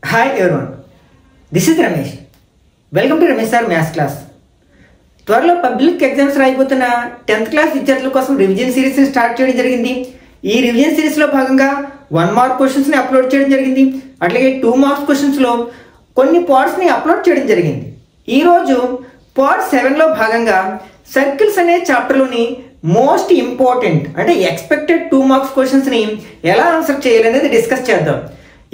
Hi everyone, this is Ramesh. Welcome to Ramesh Sir Maths class. త్వరలో public exams రాయిపోతున్న 10th class విద్యార్థుల కోసం revision సిరీస్ని start చేయడం జరిగింది. ఈ రివిజన్ సిరీస్లో భాగంగా 1 మార్క్ క్వశ్చన్స్ని అప్లోడ్ చేయడం జరిగింది. అట్లాగే 2 మార్క్స్ క్వశ్చన్స్లో కొన్ని పార్ట్స్ని అప్లోడ్ చేయడం జరిగింది. ఈరోజు పార్ట్ 7లో భాగంగా సర్కిల్స్ అనే చాప్టర్లోని మోస్ట్ ఇంపార్టెంట్ అంటే ఎక్స్పెక్టెడ్ 2 మార్క్స్ క్వశ్చన్స్ని ఎలా ఆన్సర్ చేయాలనేది డిస్కస్ చేద్దాం.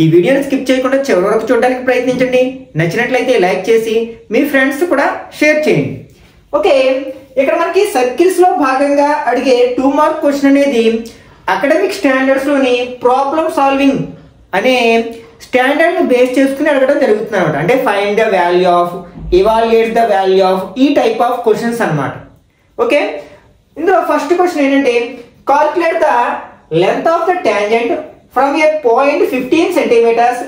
ఈ వీడియోని స్కిప్ చేయకుండా చివరి వరకు చూడడానికి ప్రయత్నించండి. నచ్చినట్లయితే లైక్ చేసి మీ ఫ్రెండ్స్ కూడా షేర్ చేయండి. ఓకే, ఇక్కడ మనకి సర్కిల్స్ లో భాగంగా అడిగే 2 మార్క్ క్వశ్చన్ అనేది అకాడమిక్ స్టాండర్డ్స్ లోని ప్రాబ్లమ్ సాల్వింగ్ అనే స్టాండర్డ్ ని బేస్ చేసుకుని అడగడం జరుగుతుంది అనమాట. అంటే find the value of, evaluate the value of, ఈ టైప్ ఆఫ్ క్వశ్చన్స్ అనమాట. ఓకే, ఇందులో ఫస్ట్ క్వశ్చన్ ఏంటంటే calculate the length of the tangent from a point 15 centimeters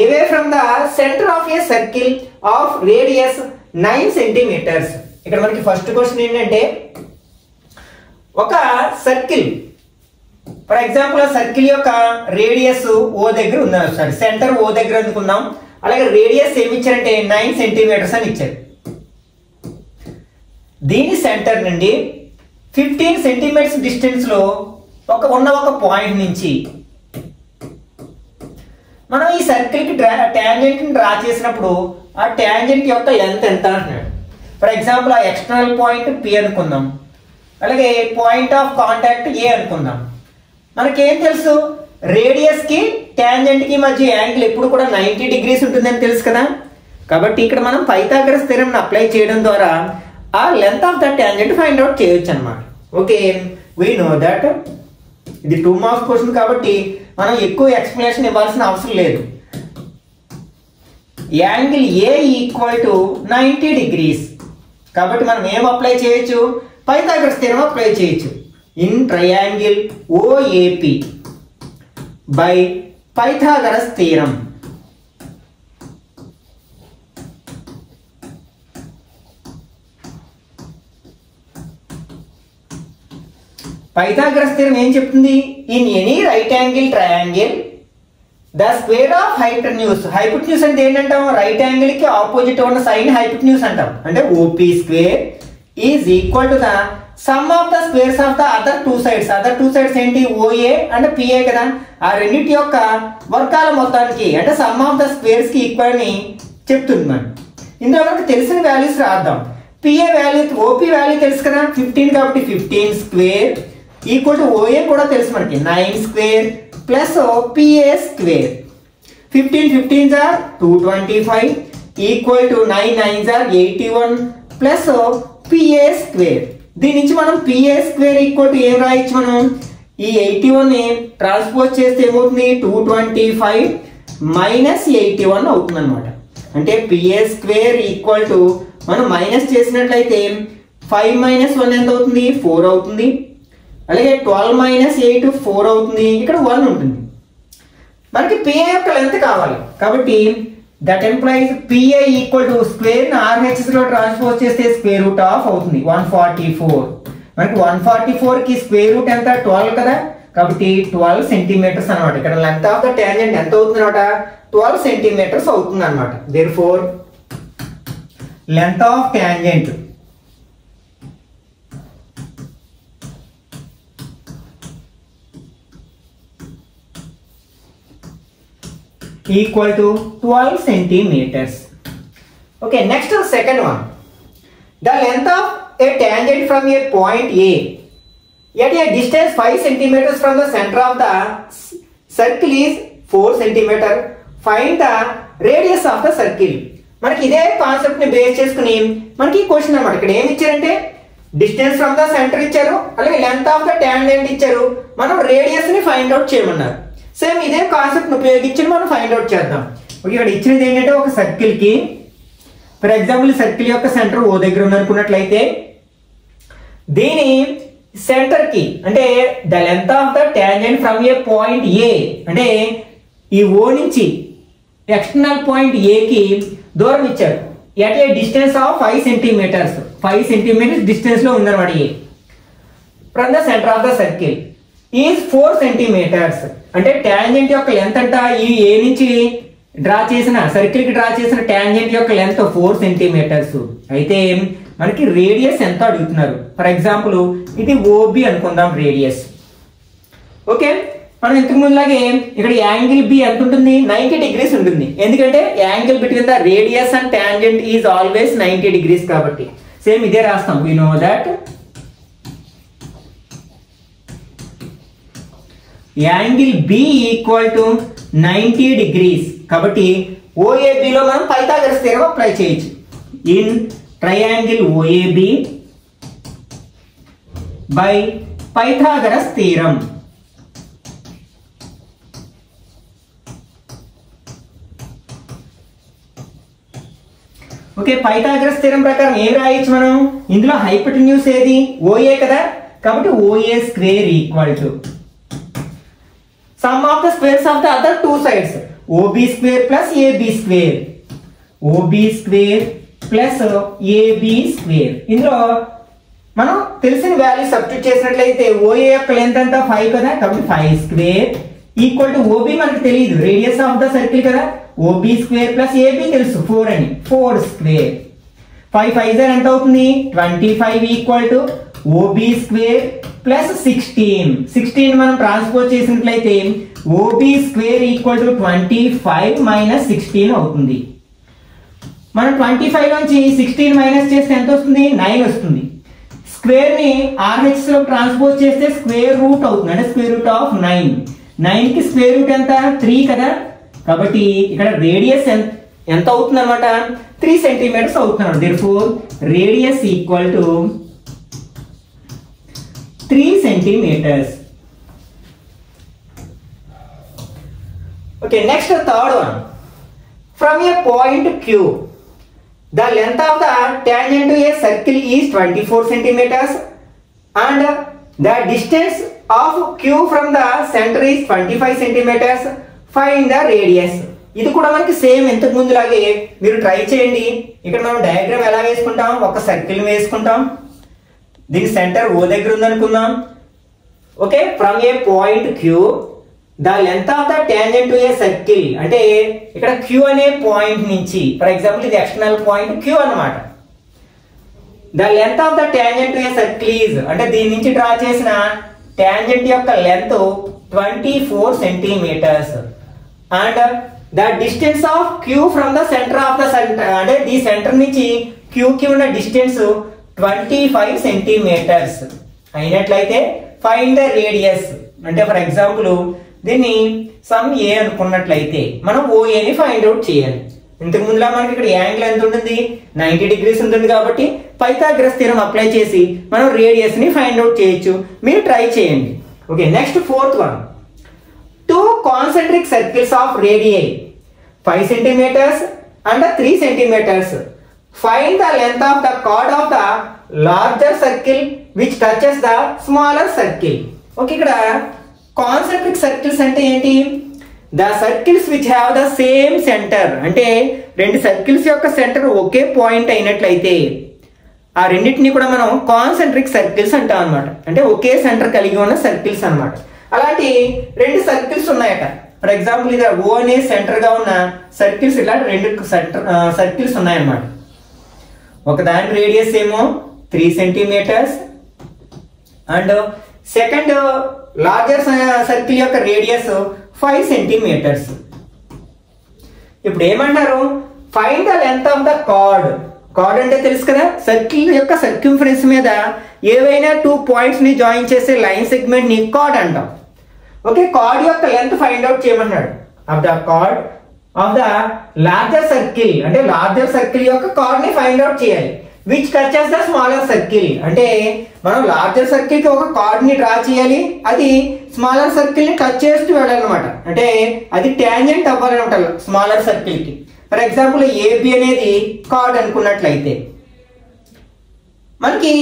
away from the center of a circle of radius 9 centimeters. ఇక్కడ మనకి first question ఏంటంటే ఒక circle, for example ఆ circle యొక్క radius ఓ దగ్గర ఉందా, సారీ సెంటర్ ఓ దగ్గర అనుకుందాం. అలాగే రేడియస్ ఏమి ఇచ్చారంటే 9 సెంటీమీటర్స్ అని ఇచ్చారు. దీని సెంటర్ నుండి 15 సెంటీమీటర్స్ డిస్టెన్స్ లో ఒక పాయింట్ నుంచి మనం ఈ సర్కిల్ కి టాంజెంట్ ని డ్రా చేసినప్పుడు ఆ టాంజెంట్ యొక్క లెంత్ ఎంత అంటున్నాడు. ఫర్ ఎగ్జాంపుల్ ఆ ఎక్స్టర్నల్ పాయింట్ పి అనుకుందాం, అలాగే పాయింట్ ఆఫ్ కాంటాక్ట్ ఏ అనుకుందాం. మనకేం తెలుసు, రేడియస్ కి టాంజెంట్ కి మధ్య యాంగిల్ ఎప్పుడు కూడా 90 డిగ్రీస్ ఉంటుందని తెలుసు కదా. కాబట్టి ఇక్కడ మనం పైథాగరస్ థియరమ్ అప్లై చేయడం ద్వారా ఆ length of the tangent find out చేయొచ్చు అనమాట. ఓకే, వీ నో దట్ ఇది 2 మార్క్స్ క్వశ్చన్ కాబట్టి మనం ఎక్కువ ఎక్స్ప్లెనేషన్ ఇవ్వాల్సిన అవసరం లేదు. Angle A equal to 90 degrees కాబట్టి మనం ఏం అప్లై చేయొచ్చు, పైథాగరస్ థియరమ్ అప్లై చేయొచ్చు. In triangle OAP by Pythagoras theorem. Pythagoras theorem ఏం చెప్తుంది, in any right angle triangle the square of hypotenuse. Hypotenuse అంటే ఏంటంటాం, రైట్ యాంగిల్ కి ఆపోజిట్ ఉన్న సైన్ హైపోటెన్యూస్ అంటాం. అంటే OP square is equal to the sum of the squares of the other two sides. Other two sides ఏంటి, OA and PA కదా. ఆ రెండింటి యొక్క వర్గాల మొత్తానికి అంటే సమ్ ఆఫ్ ద స్క్వేర్స్ కి ఈక్వల్ అని చెప్తుంది. మనం ఇందులో మనకు తెలిసిన వాల్యూస్ రాద్దాం. పిఏ వాల్యూ, ఓపీ వాల్యూ తెలుసు కదా 15 కాబట్టి 15 స్క్వేర్ ఈక్వల్ టు ఓఏ కూడా తెలుసు మనకి 9 square plus PA square. 15 15s are 225 equal to 9 9s are 81 plus PA square. దీని నుంచి మనం పిఏ స్క్వేర్ ఈక్వల్ టు ఏం రాయొచ్చు, మనం ఈ 81 ని ట్రాన్స్పోజ్ చేస్తే ఏమవుతుంది 225 మైనస్ 81 అవుతుంది అనమాట. అంటే పిఏ స్క్వేర్ ఈక్వల్ టు మనం మైనస్ చేసినట్లయితే 5 మైనస్ 1 ఎంత అవుతుంది 4 అవుతుంది. అలాగే 12 మైనస్ 8 4 అవుతుంది. ఇక్కడ 1 ఉంటుంది. మనకి పిఏ యొక్క లెంత్ కావాలి కాబట్టి that employees PA equal to square RHS లో ట్రాన్స్పోజ్ చేస్తే స్క్వేర్ రూట్ ఆఫ్ అవుతుంది 144. మనకి 144 కి స్క్వేర్ రూట్ ఎంత 12 కదా, కాబట్టి 12 సెంటీమీటర్స్ అనమాట. ఇక్కడ లెంత్ ఆఫ్ ద టాంజెంట్ ఎంత అవుతుంది అనమాట 12 సెంటీమీటర్స్ అవుతుంది అనమాట. Therefore length of tangent equal to 12 centimeters. Okay, next the second one. The length of a tangent from a point A at a distance 5 centimeters from the center of the circle is 4 centimeter. Find the radius of the circle. మనకి ఇదే concept ని base చేసుకుని మనకి question అన్నమాట. ఇక్కడ ఏమి ఇచ్చారంటే distance from the centre ఇచ్చారు, అలాగే లెంత్ ఆఫ్ ద టాంజెంట్ ఇచ్చారు, మనం రేడియస్ ని ఫైండ్ అవుట్ చేయమన్నారు. సేమ్ ఇదే కాన్సెప్ట్ ఉపయోగించి మనం ఫైండ్ అవుట్ చేద్దాం. ఇక్కడ ఇచ్చినది ఏంటంటే ఒక సర్కిల్ కి, ఫర్ ఎగ్జాంపుల్ సర్కిల్ యొక్క సెంటర్ ఓ దగ్గర ఉందనుకున్నట్లయితే దీని సెంటర్ కి అంటే the length of the tangent from A point A, అంటే ఈ ఓ నుంచి ఎక్స్టర్నల్ పాయింట్ ఏ కి దూరం ఇచ్చారు. At a distance of 5 centimetres 5 centimetres distance లో ఉందన్నమాట A from the centre of the circle. Is 4 centimetres. అంటే టాంజెంట్ యొక్క లెంత్ అంట ఈ ఏ నుంచి డ్రా చేసిన సర్కిల్ కి డ్రా చేసిన టాంజెంట్ యొక్క లెంత్ 4 సెంటీమీటర్స్ అయితే మనకి రేడియస్ ఎంత అడుగుతున్నారు. ఫర్ ఎగ్జాంపుల్ ఇది ఓబి అనుకుందాం రేడియస్. ఓకే, మనం ఇంతకు ముందులాగే ఇక్కడ యాంగిల్ బి ఎంత ఉంటుంది, 90 degrees ఉంటుంది. ఎందుకంటే angle between the radius and tangent is always 90 degrees కాబట్టి సేమ్ ఇదే రాస్తాం. We know that angle B equal to 90 degrees కాబట్టి ఓఏబి లో మనం పైథాగరస్ థియరం అప్లై చేయొచ్చు. In triangle OAB by Pythagoras theorem. Okay, Pythagoras theorem ప్రకారం ఏం రాయొచ్చు మనం, ఇందులో హైపోటెన్యూస్ ఏది, ఓఏ కదా, కాబట్టి OA square equal to sum of the squares of the other two sides, OB square plus AB square, OB square plus AB square. ఇందులో మనం తెలిసిన వాల్యూ సబ్స్టిట్యూట్ చేసినట్లయితే ఓఏ యొక్క లెంత్ అంతా 5 కదా, కాబట్టి 5 స్క్వేర్ ఈక్వల్ టు ఓబి మనకు తెలియదు, రేడియస్ ఆఫ్ ద సర్కిల్ కదా, ఓబి స్క్వేర్ ప్లస్ ఏబి తెలుసు 4 అని, 4 స్క్వేర్. 5 5 ఎంత అవుతుంది 25 equal to OB square plus 16 మనం ట్రాన్స్పోజ్ చేసినట్లయితే OB square equal to 25 minus 16 అవుతుంది. మనం 25 నుంచి 16 మైనస్ చేస్తే ఎంత వస్తుంది, 9 వస్తుంది. స్క్వేర్ ని ఆర్హెచ్ లో ట్రాన్స్పోజ్ చేస్తే స్క్వేర్ రూట్ అవుతుంది, అంటే స్క్వేర్ రూట్ ఆఫ్ 9. 9 కి స్క్వేర్ రూట్ ఎంత 3 కదా, కాబట్టి ఇక్కడ రేడియస్ ఎంత అవుతుంది అనమాట, 3 సెంటీమీటర్స్ అవుతున్నాడు. Therefore radius equal to 3 centimeters. Okay, next third one. From a point Q, the length of the tangent to a circle is 24 centimeters and the distance of Q from the center is 25 centimeters. Find the radius. ఇది కూడా మనకి same ఇంతకు ముందు లాగే మీరు try చేయండి. ఇక్కడ మనం డయాగ్రామ్ ఎలా వేసుకుంటాం, ఒక సర్కిల్ వేసుకుంటాం, దీని సెంటర్ ఓ దగ్గర ఉందనుకుందాం. Okay, from A point Q the length of the tangent to a circle, అంటే ఇక్కడ క్యూ అనే పాయింట్ నుంచి, ఫర్ ఎగ్జాంపుల్ ఇది ఎక్స్టర్నల్ పాయింట్ క్యూ అన్నమాట. The length of the tangent to a circle is, అంటే దీని నుంచి డ్రా చేసిన టాంజెంట్ యొక్క length 24 centimetres and the distance of Q from the centre of the centre, అంటే ఈ సెంటర్ నుంచి క్యూ కి ఉన్న డిస్టెన్స్ 25 సెంటీమీటర్స్ అయినట్లయితే ఫైండ్ ద రేడియస్, అంటే ఫర్ ఎగ్జాంపుల్ దీన్ని సమ్ ఏ అనుకున్నట్లయితే మనం ఓఏని ఫైండ్ అవుట్ చేయాలి. ఇంతకు ముందులా మనకి ఇక్కడ యాంగిల్ ఎంత ఉంటుంది, 90 degrees ఉంటుంది కాబట్టి పైథాగరస్ థియరం అప్లై చేసి మనం రేడియస్ ని ఫైండ్ అవుట్ చేయొచ్చు. మీరు ట్రై చేయండి. Okay, next fourth one. 2 concentric circles of radii 5 centimeters and 3 centimeters. Find the length of the chord of the larger circle which touches the smaller circle. Okay, ఇక్కడ concentric circles అంటే ఏంటి, the circles which have the same centre, అంటే రెండు circles యొక్క centre ఒకే point అయినట్లయితే ఆ రెండింటిని కూడా మనం కాన్సెంట్రిక్ సర్కిల్స్ అంటాం అనమాట. అంటే ఒకే సెంటర్ కలిగి ఉన్న సర్కిల్స్ అన్నమాట. అలాంటి రెండు సర్కిల్స్ ఉన్నాయట. ఫర్ ఎగ్జాంపుల్ ఇది ఓ అనే సెంటర్ గా ఉన్న సర్కిల్స్, ఇలా రెండు సర్కిల్స్ ఉన్నాయన్నమాట. ఒక దాని రేడియస్ ఏమో 3 centimetres and second larger circle యొక్క రేడియస్ 5 సెంటీమీటర్స్. ఇప్పుడు ఏమన్నారు, find the length of the chord. Chord అంటే తెలుసు కదా, సర్కిల్ యొక్క సర్క్యూంఫరెన్స్ మీద ఏవైనా 2 points ని జాయిన్ చేసే లైన్ సెగ్మెంట్ ని కార్డ్ అంటాం. ఓకే, కార్డ్ యొక్క లెంత్ ఫైండ్ అవుట్ చేయమన్నాడు. Of the card of the larger circle, అంటే లార్జర్ సర్కిల్ యొక్క కార్డ్ ని ఫైండ్ అవుట్ చేయాలి. Which touches the smaller circle, అంటే మనం లార్జర్ సర్కిల్ కి ఒక కార్డ్ ని డ్రా చేయాలి, అది స్మాలర్ సర్కిల్ ని టచ్ చేస్తూ వెళ్ళాలన్నమాట. అంటే అది టాంజెంట్ అవ్వాలన్నమాట స్మాలర్ సర్కిల్ కి. ఫర్ ఎగ్జాంపుల్ ఏబి అనేది కార్డ్ అనుకున్నట్లయితే మనకి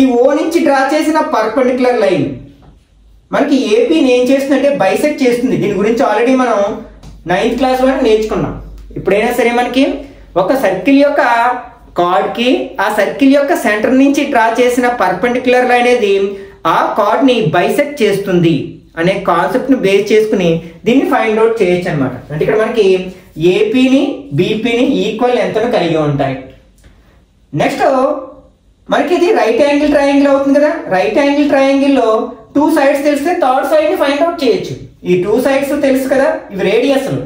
ఈ ఓ నుంచి డ్రా చేసిన పర్పెండిక్యులర్ లైన్ మనకి ఏపీని ఏం చేస్తుందంటే బైసెక్ట్ చేస్తుంది. దీని గురించి ఆల్రెడీ మనం 9th క్లాస్ లో నేర్చుకున్నాం. ఇప్పుడైనా సరే మనకి ఒక సర్కిల్ యొక్క కార్డ్ కి ఆ సర్కిల్ యొక్క సెంటర్ నుంచి డ్రా చేసిన పర్పెండిక్యులర్ లైన్ అనేది ఆ కార్డ్ ని బైసెక్ట్ చేస్తుంది. అనే కాన్సెప్ట్ని బేస్ చేసుకుని దీన్ని ఫైండ్ అవుట్ చేయొచ్చు అనమాట. అంటే ఇక్కడ మనకి ఏపీని బీపీని ఈక్వల్ లెంత్ను కలిగి ఉంటాయి. నెక్స్ట్ మనకి ఇది రైట్ యాంగిల్ ట్రయాంగిల్ అవుతుంది కదా. రైట్ యాంగిల్ ట్రయాంగిల్లో 2 సైడ్స్ తెలిస్తే థర్డ్ సైడ్ ని ఫైండ్ అవుట్ చేయొచ్చు. ఈ 2 సైడ్స్ తెలుసు కదా, ఇవి రేడియస్లు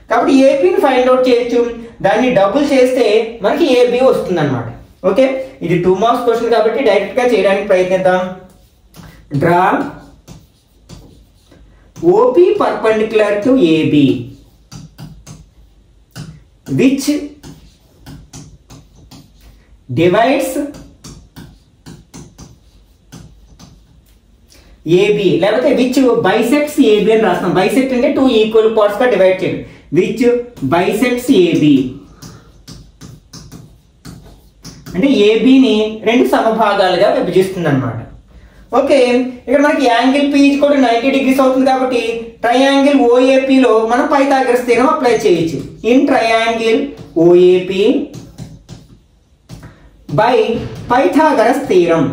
కాబట్టి ఏపీని ఫైండ్ అవుట్ చేయొచ్చు. దాన్ని డబుల్ చేస్తే మనకి ఏబి వస్తుంది అనమాట. ఓకే, ఇది 2 మార్క్స్ క్వశ్చన్ కాబట్టి డైరెక్ట్ గా చేయడానికి ప్రయత్నిద్దాం. Draw OP perpendicular to AB which divides AB, లేకపోతే విచ్ బైసెక్ట్స్ ఏబి అని రాస్తాం. బైసెక్ట్ అంటే 2 ఈక్వల్ పార్ట్స్ గా డివైడ్ చేయండి. విచ్ బైసెక్ట్స్ ఏబి అంటే ఏబిని 2 సమభాగాలుగా విభజిస్తుంది అనమాట. ఓకే, ఇక్కడ మనకి యాంగిల్ పి కూడా 90 డిగ్రీస్ అవుతుంది కాబట్టి ట్రయాంగిల్ ఓఏపీలో మనం పైథాగరస్ థీరం అప్లై చేయొచ్చు. In triangle OAP by Pythagoras theorem.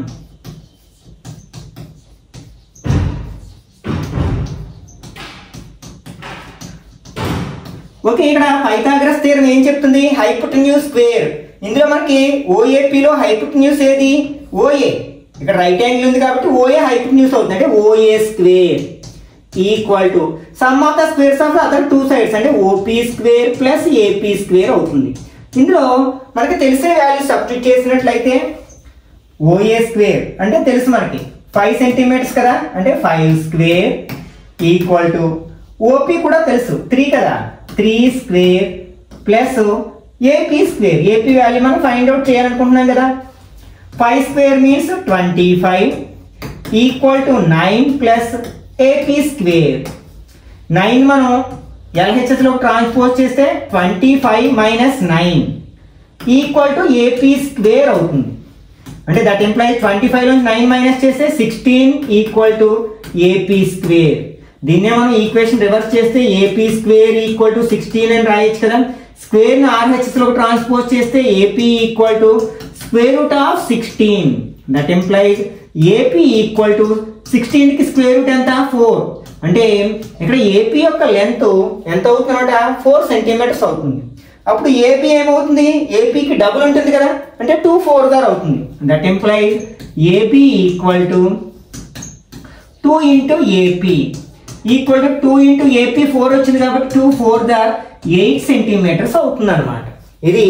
Okay, ఇక్కడ పైథాగరస్ థియరం ఏం చెప్తుంది? Hypotenuse square. ఇందులో మనకి ఓఏపీలో హైపోటెన్యూస్ ఏది? ఓఏ. ఇక్కడ రైట్ యాంగిల్ ఉంది కాబట్టి ఓఏ హైపోటెన్యూస్ అవుతుంది. అంటే OA square equal to sum of the squares of the other 2 sides అంటే OP square plus AP square అవుతుంది. ఇందులో మనకి తెలిసే వాల్యూ సబ్స్టిట్యూట్ చేసినట్లయితే ఓఏ స్క్వేర్ అంటే తెలుసు మనకి 5 సెంటీమీటర్స్ కదా, అంటే 5 స్క్వేర్ ఈక్వల్ టు ఓపీ కూడా తెలుసు 3 కదా, 3 square plus AP square. AP value మనం ఫైండ్ అవుట్ చేయాలనుకుంటున్నాం కదా. 5 square means 25 equal to 9 plus AP square. 9 మనం LHS లో ట్రాన్స్పోజ్ చేస్తే 25 minus 9 equal to AP square అవుతుంది. అంటే దట్ ఇంప్లైస్ 25 నుంచి 9 మైనస్ చేస్తే 16 ఈక్వల్ టు ఏపీ స్క్వేర్. దీన్నే మనం ఈక్వేషన్ రివర్స్ చేస్తే ఏపీ స్క్వేర్ ఈక్వల్ టు 16 అని రాయొచ్చు కదా. స్క్వేర్ ని RHS లో ట్రాన్స్పోజ్ చేస్తే AP equal to square root of 16. That implies AP equal to 16 కి స్క్వేర్ రూట్ ఎంత? 4. అంటే ఇక్కడ ఏపీ యొక్క లెంత్ ఎంత అవుతుందన్నమాట? 4 సెంటీమీటర్స్ అవుతుంది. అప్పుడు ఏపీ ఏమవుతుంది? ఏపీకి డబుల్ ఉంటుంది కదా, అంటే 2 4 దార్ అవుతుంది. That implies AP equal to 2 into AP equal to 2 into AP 4 వచ్చింది కాబట్టి 2 4 దార్ 8 సెంటీమీటర్స్ అవుతుంది అనమాట. ఇది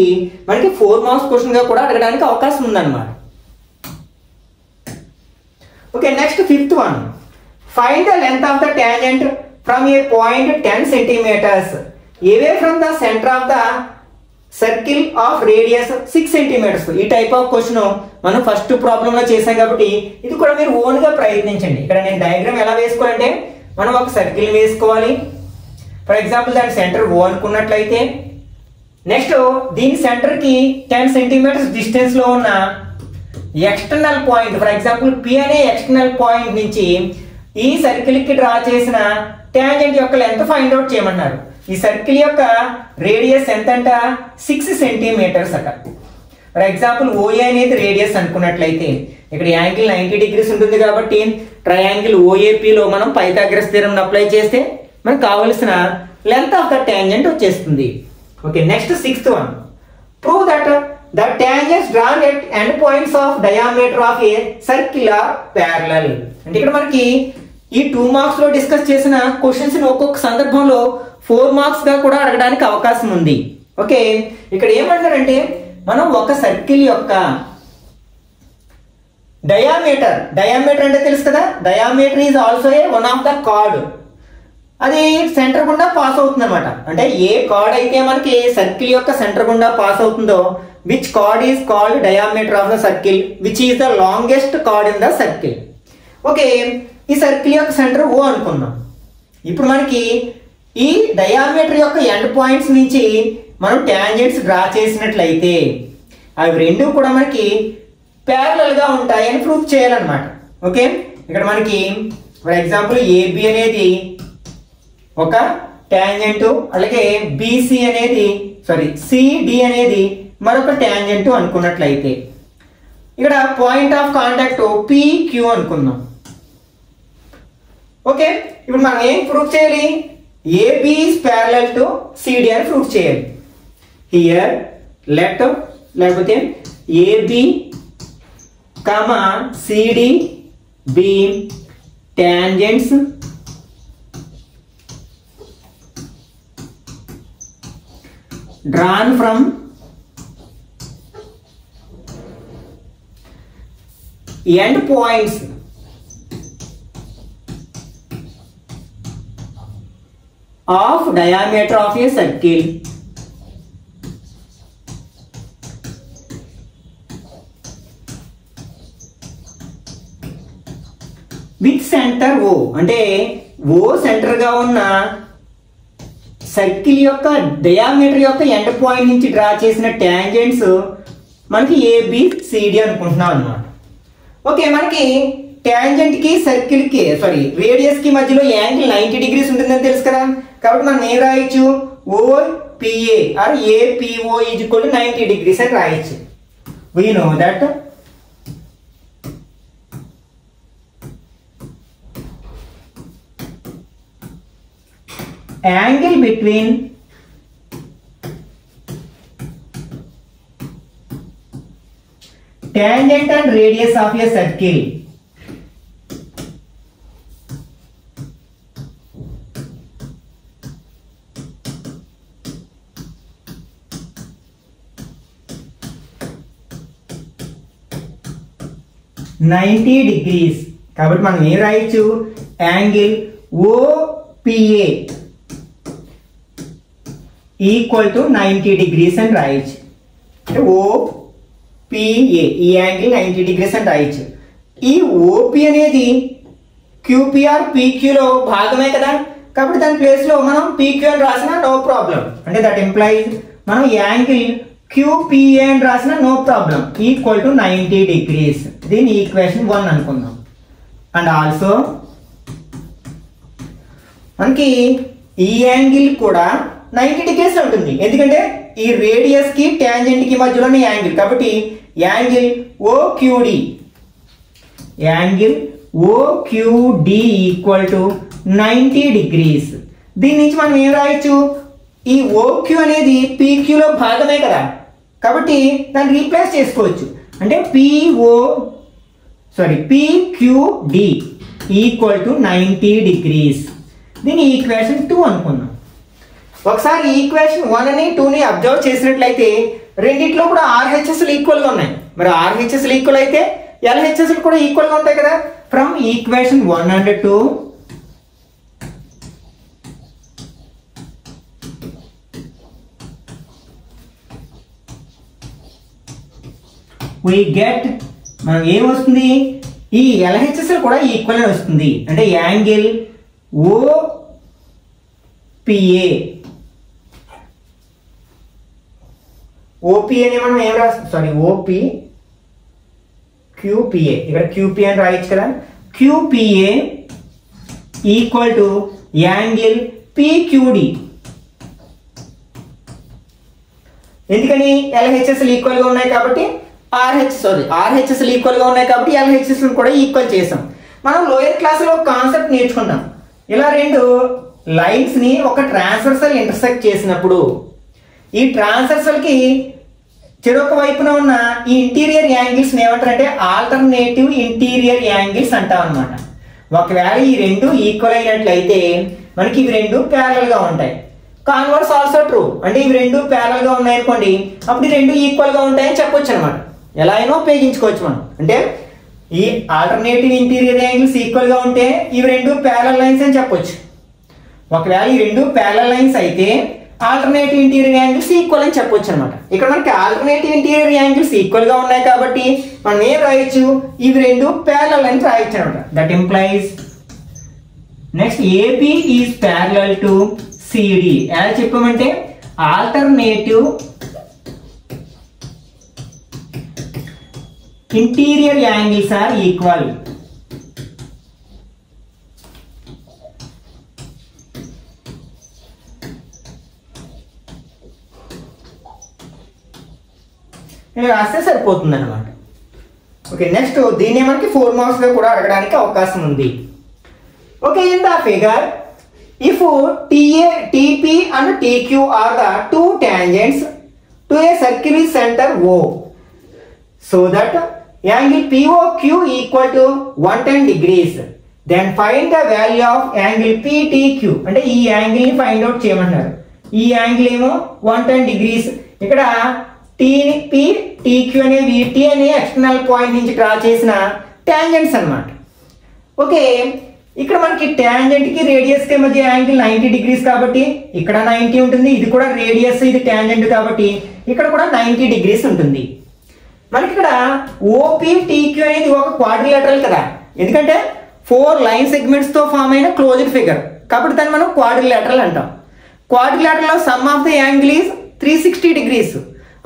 మనకి 4 మార్క్స్ క్వశ్చన్ గా కూడా అడగడానికి అవకాశం ఉందన్నమాట. Okay, next 5th one. Find the length of the tangent from A point 10 centimetres away from the center of the circle of radius 6 centimetres. ఈ టైప్ ఆఫ్ క్వశ్చన్ మనం ఫస్ట్ ప్రాబ్లం లో చేసాం కాబట్టి ఇది కూడా మీరు ఓన్ గా ప్రయత్నించండి. ఇక్కడ నేను డయాగ్రామ్ ఎలా వేసుకోవాలంటే మనం ఒక సర్కిల్ వేసుకోవాలి. ఫర్ ఎగ్జాంపుల్ దాని సెంటర్ O అనుకున్నట్లయితే నెక్స్ట్ దీని సెంటర్ కి 10 సెంటీమీటర్స్ డిస్టెన్స్ లో ఉన్న external point, for example P అనే ఎక్స్టర్నల్ పాయింట్ నుంచి ఈ సర్కిల్ కి డ్రా చేసిన టాంజెంట్ యొక్క లెంత్ ఫైండ్ అవుట్ చేయమన్నారు. ఈ సర్కిల్ యొక్క రేడియస్ ఎంత అంట? 6 సెంటీమీటర్స్ అట. ఫర్ ఎగ్జాంపుల్ ఓఏ అనేది రేడియస్ అనుకున్నట్లయితే ఇక్కడ యాంగిల్ 90 డిగ్రీస్ ఉంటుంది కాబట్టి ట్రయాంగిల్ ఓఏపీలో మనం పైథాగరస్ థియరం అప్లై చేస్తే మనకు కావలసిన లెంత్ ఆఫ్ ద టాంజెంట్ వచ్చేస్తుంది. Okay, next 6th one. Prove that the tangents drawn at end points of diameter of a circle are parallel. అంటే ఇక్కడ మనకి ఈ 2 మార్క్స్ లో డిస్కస్ చేసిన క్వశ్చన్స్ ఒక్కొక్క సందర్భంలో 4 మార్క్స్ గా కూడా అడగడానికి అవకాశం ఉంది. ఓకే, ఇక్కడ ఏమంటారంటే మనం ఒక సర్కిల్ యొక్క డయామీటర్ అంటే తెలుసు కదా, diameter is also a one of the card. అది సెంటర్ గుండా పాస్ అవుతుంది అనమాట. అంటే ఏ కార్డ్ అయితే మనకి సర్కిల్ యొక్క సెంటర్ గుండా పాస్ అవుతుందో which card is called diameter of the circle which is the longest card in the circle. Okay, ఈ సర్కిల్ యొక్క సెంటర్ O అనుకున్నాం. ఇప్పుడు మనకి ఈ డయామీటర్ యొక్క ఎండ్ పాయింట్స్ నుంచి మనం టాంజెంట్స్ డ్రా చేసినట్లయితే అవి రెండు కూడా మనకి ప్యారలల్ గా ఉంటాయని ప్రూవ్ చేయాలన్నమాట. ఓకే, ఇక్కడ మనకి ఫర్ ఎగ్జాంపుల్ ఏబి అనేది ఒక టాంజెంట్, అలాగే సిడి అనేది మరొక టాంజెంట్ అనుకున్నట్లయితే ఇక్కడ పాయింట్ ఆఫ్ కాంటాక్ట్ PQ అనుకుందాం. ఓకే, ఇప్పుడు మనం ఏం ప్రూఫ్ చేయాలి? AB is parallel to CD అని ప్రూఫ్ చేయాలి. హియర్ లేకపోతే AB comma CD be tangents drawn from end points of diameter of a circle with centre O. అంటే ఓ సెంటర్ గా ఉన్న సర్కిల్ యొక్క డయామీటర్ యొక్క ఎండ్ పాయింట్ నుంచి డ్రా చేసిన ట్యాంజెంట్స్ మనకి ఏబిసిడి అనుకుంటున్నాం అన్నమాట. ఓకే, మనకి ట్యాంజెంట్ కి సర్కిల్ కి రేడియస్ కి మధ్యలో యాంగిల్ 90 degrees ఉంటుందని తెలుసు కదా. కాబట్టి మనం ఏం రాయొచ్చు? OPA or APO is equal to 90 degrees అని రాయొచ్చు. We know that angle between tangent and radius of a circle (90 degrees). కాబట్టి మనం ఏం రాయొచ్చు? యాంగిల్ ఓపిఏ ఈక్వల్ టు 90 degrees అని రాయొచ్చు. అంటే ఓపిఏ ఈ యాంగిల్ 90 degrees అని రాయొచ్చు. ఈ ఓపి అనేది క్యూపిఆర్ పీక్యూలో భాగమే కదా. కాబట్టి దాని ప్లేస్ లో మనం పీక్యూ అని రాసిన నో ప్రాబ్లం. అంటే దట్ ఇంప్లైజ్ మనం యాంగిల్ క్యూపిఏ అని రాసిన no problem equal to 90 degrees. దీని ఈక్వేషన్ 1 అనుకుందాం. అండ్ ఆల్సో మనకి ఈ యాంగిల్ కూడా 90 degrees ఉంటుంది. ఎందుకంటే ఈ రేడియస్ కి ట్యాంజెంట్ కి మధ్యలోనే యాంగిల్. కాబట్టి యాంగిల్ ఓక్యూడి ఈక్వల్ టు 90 degrees. దీని నుంచి మనం ఏం రాయొచ్చు? ఈ ఓక్యూ అనేది పీక్యూలో భాగమే కదా. కాబట్టి దాన్ని రీప్లేస్ చేసుకోవచ్చు. అంటే పీక్యూడి ఈక్వల్ టు 90 degrees. దీని ఈక్వేషన్ 2 అనుకున్నాం. ఒకసారి ఈక్వేషన్ 1 ని 2 ని అబ్జర్వ్ చేసినట్లయితే రెండిట్లో కూడా ఆర్హెచ్ఎస్లు ఈక్వల్ గా ఉన్నాయి. మరి ఆర్హెచ్ఎస్లు ఈక్వల్ అయితే ఎల్హెచ్ఎస్లు కూడా ఈక్వల్ గా ఉంటాయి కదా. From equation 1 and 2 we get మనం ఏం వస్తుంది? ఈ ఎల్హెచ్ఎస్ కూడా ఈక్వల్ అని వస్తుంది. అంటే యాంగిల్ ఓపిఏ ఓపీఏ మనం ఏం రాస్తాం? ఓపి క్యూపిఏ, ఇక్కడ క్యూపిఏ అని రాయొచ్చు కదా. క్యూపిఏ ఈక్వల్ టు యాంగిల్ పీక్యూడి. ఎందుకని? ఎల్హెచ్ఎస్ ఈక్వల్ గా ఉన్నాయి కాబట్టి ఆర్హెచ్ఎస్ ఈక్వల్ గా ఉన్నాయి కాబట్టి ఎల్హెచ్ఎస్ కూడా ఈక్వల్ చేసాం. మనం లోయర్ క్లాస్ లో కాన్సెప్ట్ నేర్చుకున్నాం. ఇలా రెండు లైన్స్ ని ఒక ట్రాన్స్వర్సల్ ఇంటర్సెక్ట్ చేసినప్పుడు ఈ ట్రాన్స్వర్సల్ కి చెరొక వైపున ఉన్న ఈ ఇంటీరియర్ యాంగిల్స్ ఏమంటారంటే ఆల్టర్నేటివ్ ఇంటీరియర్ యాంగిల్స్ అంటాం అనమాట. ఒకవేళ ఈ రెండు ఈక్వల్ అయినట్లయితే మనకి ఇవి రెండు ప్యారలల్ గా ఉంటాయి. Converse also true. అంటే ఇవి రెండు ప్యారలల్ గా ఉన్నాయి అనుకోండి, అప్పుడు ఈ రెండు ఈక్వల్ గా ఉంటాయని చెప్పొచ్చు అనమాట. ఎలా అయినా ఉపయోగించుకోవచ్చు మనం. అంటే ఈ ఆల్టర్నేటివ్ ఇంటీరియర్ యాంగిల్స్ ఈక్వల్ గా ఉంటే ఇవి రెండు ప్యారలల్ లైన్స్ అని చెప్పొచ్చు. ఒకవేళ ఈ రెండు ప్యారలల్ లైన్స్ అయితే ఆల్టర్నేటివ్ ఇంటీరియర్ యాంగిల్స్ ఈక్వల్ అని చెప్పొచ్చు అనమాట. ఇక్కడ మనకి ఆల్టర్నేటివ్ ఇంటీరియర్ యాంగిల్స్ ఈక్వల్ గా ఉన్నాయి కాబట్టి మనం ఏం రాయొచ్చు? ఇవి రెండు ప్యారలల్ అని రాయొచ్చు అనమాట. That implies next AB is parallel to CD. ఎలా చెప్పామంటే alternative interior angles are equal. రాస్తే సరిపోతుంది అనమాట. ఓకే, నెక్స్ట్ దీన్ని మనకి 4 మార్క్స్ లో కూడా అడగడానికి అవకాశం ఉంది. Okay, in the figure, if TP and TQ are the two tangents to a circular center O, so that angle POQ equal to 110 degrees, then find the value of angle PTQ. అంటే ఈ angle ని find out చేయమంటున్నారు. ఈ angle ఏమో 110 degrees. ఇక్కడ TQ అనేవి T అనే external point నుంచి డ్రా చేసిన టాంజెంట్స్ అన్నమాట. ఓకే, ఇక్కడ మనకి టాంజెంట్ కి రేడియస్ కి మధ్య యాంగిల్ 90 డిగ్రీస్ కాబట్టి ఇక్కడ 90 ఉంటుంది. ఇది కూడా రేడియస్, ఇది టాంజెంట్ కాబట్టి ఇక్కడ కూడా 90 డిగ్రీస్ ఉంటుంది. మనకి ఇక్కడ OPTQ అనేది ఒక క్వాడ్రిలేటరల్ కదా, ఎందుకంటే 4 లైన్ సెగ్మెంట్స్ తో ఫామ్ అయిన క్లోజ్డ్ ఫిగర్ కాబట్టి దాన్ని మనం క్వాడ్రిలేటరల్ అంటాం. క్వాడ్రిలేటరల్ లో some of the angle is 360 degrees.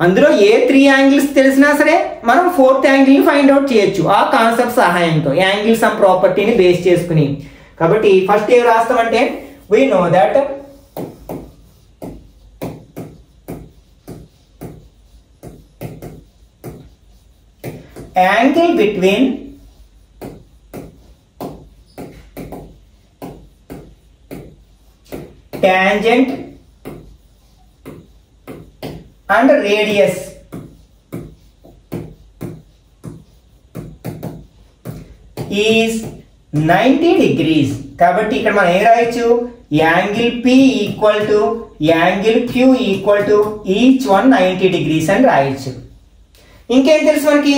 అందులో ఏ 3 యాంగిల్స్ తెలిసినా సరే మనం 4th యాంగిల్ ని ఫైండ్ అవుట్ చేయొచ్చు ఆ కాన్సెప్ట్ సహాయంతో, యాంగిల్ సమ్ ప్రాపర్టీని బేస్ చేసుకుని. కాబట్టి ఫస్ట్ ఏం రాస్తామంటే we know that angle between tangent and radius is 90 degrees. కాబట్టి ఇక్కడ మనం ఏం రాయొచ్చు, angle P equal to angle Q equal to each one 90 degrees అని రాయొచ్చు. ఇంకేం తెలుసు మనకి,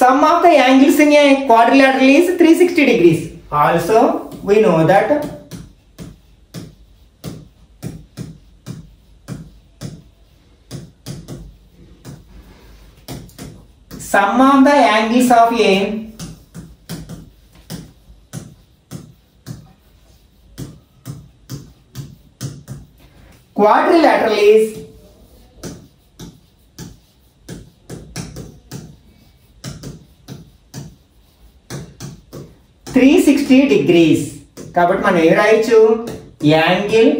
some of the angles in a quadrilateral is 360 degrees. Also we know that sum of the angles of a quadrilateral is (360 degrees). కాబట్టి మనం ఏం రాయొచ్చు, angle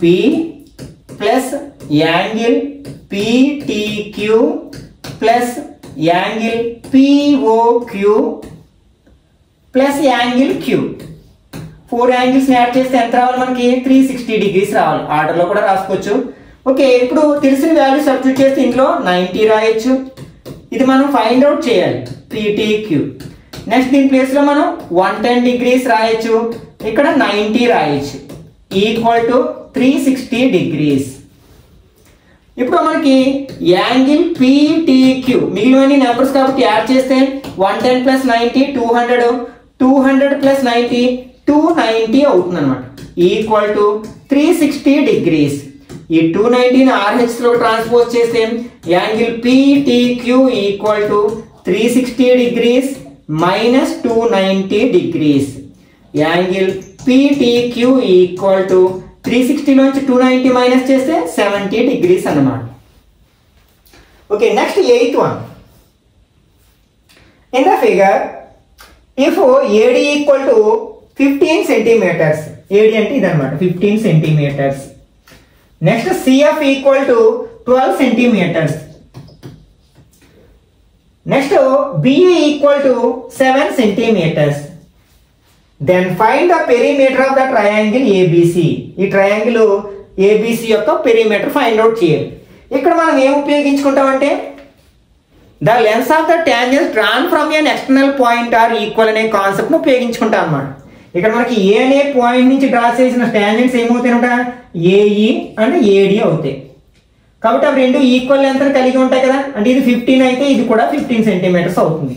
P plus angle PTQ plus angle POQ plus angle Q. 4 angles add చేస్తే ఎంత రావాలి మనకి, 360 degrees రావాలి. Order లో కూడా రాసుకోవచ్చు. ఓకే, ఇప్పుడు తెలిసిన వాల్యూ సబ్స్టిట్యూట్ చేస్తే ఇంట్లో 90 రాయొచ్చు. ఇది మనం ఫైండ్ అవుట్ చేయాలి PTQ. నెక్స్ట్ దీని ప్లేస్ లో మనం 110 డిగ్రీస్ రాయొచ్చు, ఇక్కడ 90 రాయొచ్చు, ఈక్వల్ టు 360 డిగ్రీస్. ఇప్పుడు మనకి యాంగిల్ PTQ మిగిలిన నెంబర్స్ కాబట్టి యాడ్ చేస్తే 110 ప్లస్ 90 200, 200 ప్లస్ 90 290 అవుతుంది అనమాట, ఈక్వల్ టు 360 డిగ్రీస్. ఈ 290 RH లో ట్రాన్స్పోజ్ చేస్తే angle PTQ equal to 360 degrees minus 290 degrees. Angle PTQ equal to 360 నుంచి 290 మైనస్ చేస్తే 70 డిగ్రీస్ అన్నమాట. Okay, next 8th one. In the figure, if AD equal to 15 centimeters, AD అంటే ఇదన్నమాట 15 centimeters. Next CF equal to 12 centimeters. Next BE equal to 7 centimeters. Then find the perimeter of the triangle ABC. ఈ triangle ABC యొక్క perimeter find out చేయాలి. ఇక్కడ మనం ఏం ఉపయోగించుకుంటామంటే the lengths of the tangents drawn from an external point are equal అనే concept ను ఉపయోగించుకుంటాం అన్నమాట. ఇక్కడ మనకి ఏ అనే పాయింట్ నుంచి డ్రా చేసిన టాంజెంట్స్ ఏమవుతాయంట, AE అండ్ AD అవుతాయి. కాబట్టి అవి రెండు ఈక్వల్ లెంత్ కలిగి ఉంటాయి కదా, అంటే ఇది 15 అయితే ఇది కూడా 15 సెంటీమీటర్స్ అవుతుంది.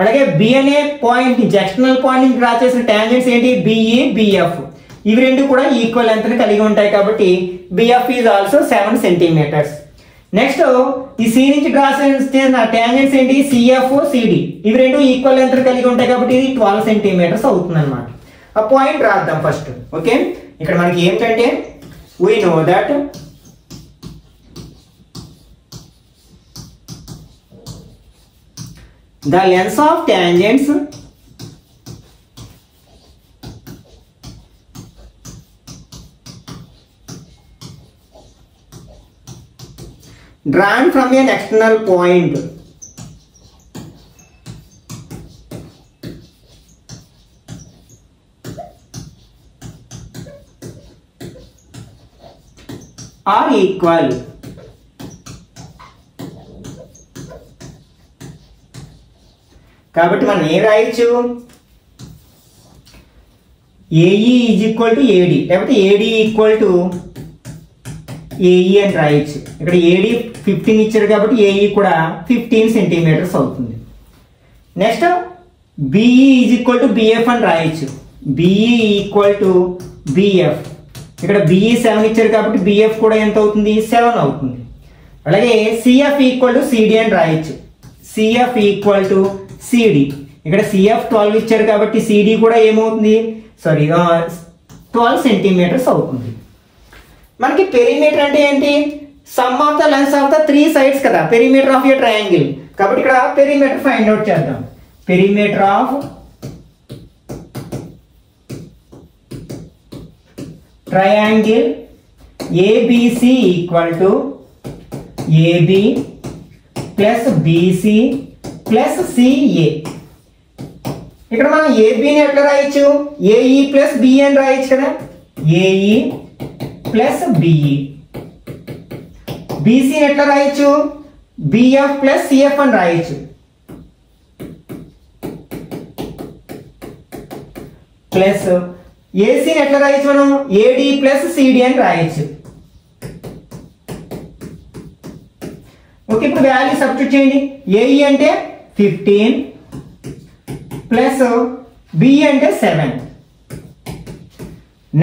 అలాగే B అనే పాయింట్ నుంచి ఎక్స్టర్నల్ పాయింట్ నుంచి డ్రా చేసిన టాంజెంట్స్ ఏంటి, BE BF, ఇవి రెండు కూడా ఈక్వల్ లెంత్ కలిగి ఉంటాయి కాబట్టి BF is also 7 centimetres. Next ఈ C నుంచి డ్రా చేసిన టాంజెంట్స్ ఏంటి, CF CD, ఇవి రెండు ఈక్వల్ లెంత్ కలిగి ఉంటాయి కాబట్టి ఇది 12 సెంటీమీటర్స్ అవుతుంది అనమాట. ఆ పాయింట్ రాద్దాం ఫస్ట్. ఓకే, ఇక్కడ మనకి ఏంటంటే we know that the lengths of tangents drawn from an external point are equal. కాబట్టి మనం ఏం రాయొచ్చు, AE is equal to AD, లేకపోతే ఏడి ఈక్వల్ టు ఏఈ అని రాయొచ్చు. ఇక్కడ ఏడి 15 ఇచ్చారు కాబట్టి ఏఈ కూడా 15 సెంటీమీటర్స్ అవుతుంది. Next BE is equal to BF అని రాయొచ్చు. బిఈ ఈక్వల్ టు బిఎఫ్, ఇక్కడ బిఈ 7 ఇచ్చారు కాబట్టి బిఎఫ్ కూడా ఎంత అవుతుంది, 7 అవుతుంది. అలాగే సిఎఫ్ ఈక్వల్ టు సిడి అని రాయొచ్చు. సిఎఫ్ ఈక్వల్ టు సిడి, ఇక్కడ సిఎఫ్ 12 ఇచ్చారు కాబట్టి సిడి కూడా ఏమవుతుంది, 12 సెంటీమీటర్స్ అవుతుంది. మనకి పెరిమీటర్ అంటే ఏంటి, sum of the lengths of the 3 sides కదా, పెరిమీటర్ ఆఫ్ ఏ ట్రయాంగిల్. కాబట్టి ఇక్కడ పెరిమీటర్ ఫైండ్ అవుట్ చేద్దాం. Perimeter of triangle ABC equal to AB plus BC plus CA. ఇక్కడ మనం ఏబిని ఎట్లా రాయొచ్చు, ఏఈ ప్లస్ బిఈ అని రాయొచ్చు కదా, ఏఈ ప్లస్ బిఈ. బీసీని ఎట్లా రాయొచ్చు, బిఎఫ్ ప్లస్ సిఎఫ్ అని రాయొచ్చు. ప్లస్ ఏసీని ఎట్లా రాయొచ్చు మనం, ఏడి ప్లస్ సిడి అని రాయొచ్చు. ఓకే, ఇప్పుడు వాల్యూ సబ్స్టిట్యూట్ చేయండి. ఏఈ అంటే 15 ప్లస్ బిఈ అంటే 7.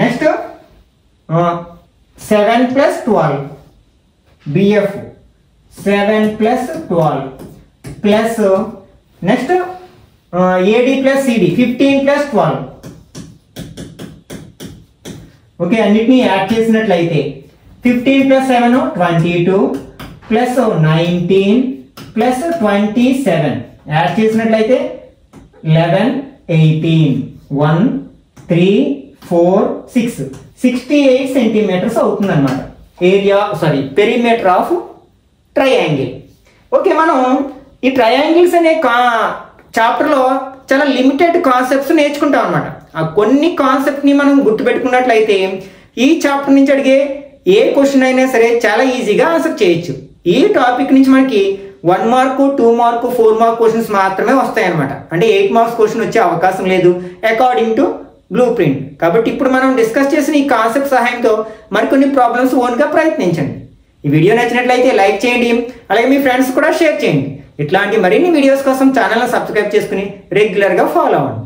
Next 7 plus 12 BF 7 plus 12 plus next AD plus CD 15 plus 12. Okay, అన్నిటినీ యాడ్ చేసినట్లయితే 15 ప్లస్ 7 22 ప్లస్ 19 ప్లస్ 27 యాడ్ చేసినట్లయితే 11 18 1 3 4 6 68 సెంటీమీటర్స్ అవుతుంది అనమాట area, perimeter of triangle. Okay, మనం ఈ ట్రయాంగిల్స్ అనే చాప్టర్లో చాలా లిమిటెడ్ కాన్సెప్ట్స్ నేర్చుకుంటాం అనమాట. ఆ కొన్ని కాన్సెప్ట్ని మనం గుర్తుపెట్టుకున్నట్లయితే ఈ చాప్టర్ నుంచి అడిగే ఏ క్వశ్చన్ అయినా సరే చాలా ఈజీగా ఆన్సర్ చేయొచ్చు. ఈ టాపిక్ నుంచి మనకి 1 మార్కు 2 మార్కు 4 మార్క్ క్వశ్చన్స్ మాత్రమే వస్తాయి అనమాట. అంటే 8 మార్క్స్ క్వశ్చన్ వచ్చే అవకాశం లేదు అకార్డింగ్ టు బ్లూ ప్రింట్. కాబట్టి ఇప్పుడు మనం డిస్కస్ చేసిన ఈ కాన్సెప్ట్ సహాయంతో మరికొన్ని ప్రాబ్లమ్స్ ఓన్గా ప్రయత్నించండి. ఈ వీడియో నచ్చినట్లయితే లైక్ చేయండి, అలాగే మీ ఫ్రెండ్స్ కూడా షేర్ చేయండి. ఇట్లాంటి మరిన్ని వీడియోస్ కోసం ఛానల్ని సబ్స్క్రైబ్ చేసుకుని రెగ్యులర్గా ఫాలో అవ్వండి.